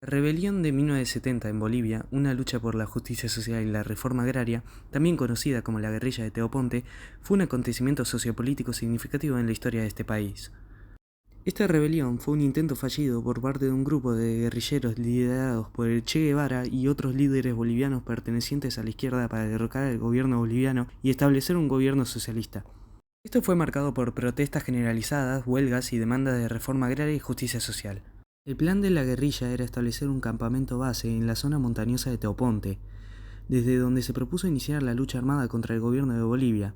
La rebelión de 1970 en Bolivia, una lucha por la justicia social y la reforma agraria, también conocida como la guerrilla de Teoponte, fue un acontecimiento sociopolítico significativo en la historia de este país. Esta rebelión fue un intento fallido por parte de un grupo de guerrilleros liderados por el Che Guevara y otros líderes bolivianos pertenecientes a la izquierda para derrocar al gobierno boliviano y establecer un gobierno socialista. Esto fue marcado por protestas generalizadas, huelgas y demandas de reforma agraria y justicia social. El plan de la guerrilla era establecer un campamento base en la zona montañosa de Teoponte, desde donde se propuso iniciar la lucha armada contra el gobierno de Bolivia.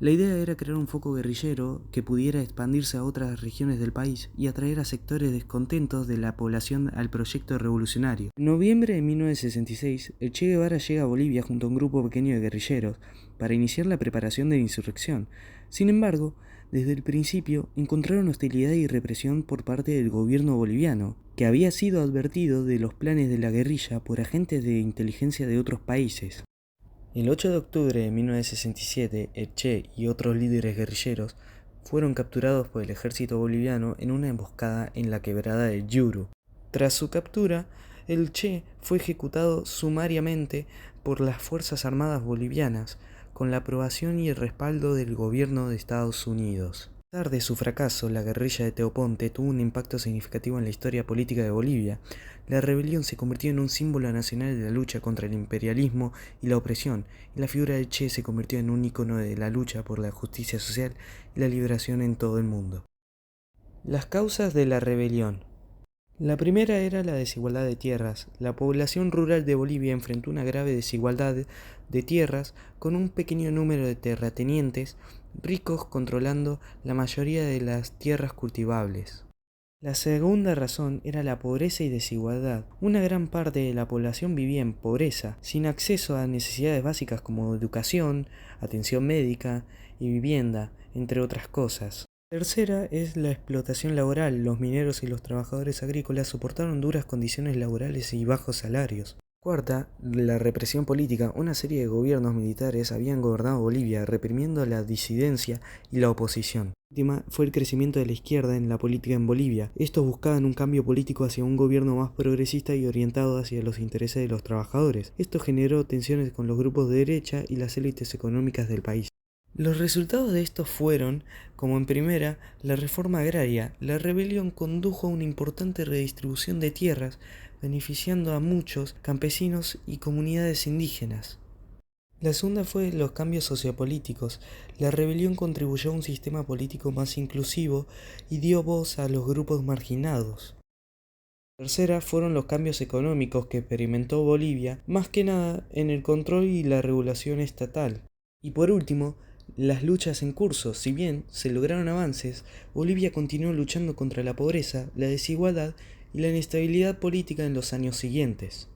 La idea era crear un foco guerrillero que pudiera expandirse a otras regiones del país y atraer a sectores descontentos de la población al proyecto revolucionario. En noviembre de 1966, el Che Guevara llega a Bolivia junto a un grupo pequeño de guerrilleros para iniciar la preparación de la insurrección. Sin embargo, desde el principio encontraron hostilidad y represión por parte del gobierno boliviano, que había sido advertido de los planes de la guerrilla por agentes de inteligencia de otros países. El 8 de octubre de 1967, el Che y otros líderes guerrilleros fueron capturados por el ejército boliviano en una emboscada en la quebrada del Yuru. Tras su captura, el Che fue ejecutado sumariamente por las Fuerzas Armadas bolivianas, con la aprobación y el respaldo del gobierno de Estados Unidos. A pesar de su fracaso, la guerrilla de Teoponte tuvo un impacto significativo en la historia política de Bolivia. La rebelión se convirtió en un símbolo nacional de la lucha contra el imperialismo y la opresión, y la figura del Che se convirtió en un ícono de la lucha por la justicia social y la liberación en todo el mundo. Las causas de la rebelión. La primera era la desigualdad de tierras. La población rural de Bolivia enfrentó una grave desigualdad de tierras, con un pequeño número de terratenientes ricos controlando la mayoría de las tierras cultivables. La segunda razón era la pobreza y desigualdad. Una gran parte de la población vivía en pobreza, sin acceso a necesidades básicas como educación, atención médica y vivienda, entre otras cosas. Tercera es la explotación laboral. Los mineros y los trabajadores agrícolas soportaron duras condiciones laborales y bajos salarios. Cuarta, la represión política. Una serie de gobiernos militares habían gobernado Bolivia, reprimiendo la disidencia y la oposición. La última fue el crecimiento de la izquierda en la política en Bolivia. Estos buscaban un cambio político hacia un gobierno más progresista y orientado hacia los intereses de los trabajadores. Esto generó tensiones con los grupos de derecha y las élites económicas del país. Los resultados de esto fueron, como en primera, la reforma agraria. La rebelión condujo a una importante redistribución de tierras, beneficiando a muchos campesinos y comunidades indígenas. La segunda fue los cambios sociopolíticos. La rebelión contribuyó a un sistema político más inclusivo y dio voz a los grupos marginados. La tercera fueron los cambios económicos que experimentó Bolivia, más que nada en el control y la regulación estatal. Y por último, las luchas en curso. Si bien se lograron avances, Bolivia continuó luchando contra la pobreza, la desigualdad y la inestabilidad política en los años siguientes.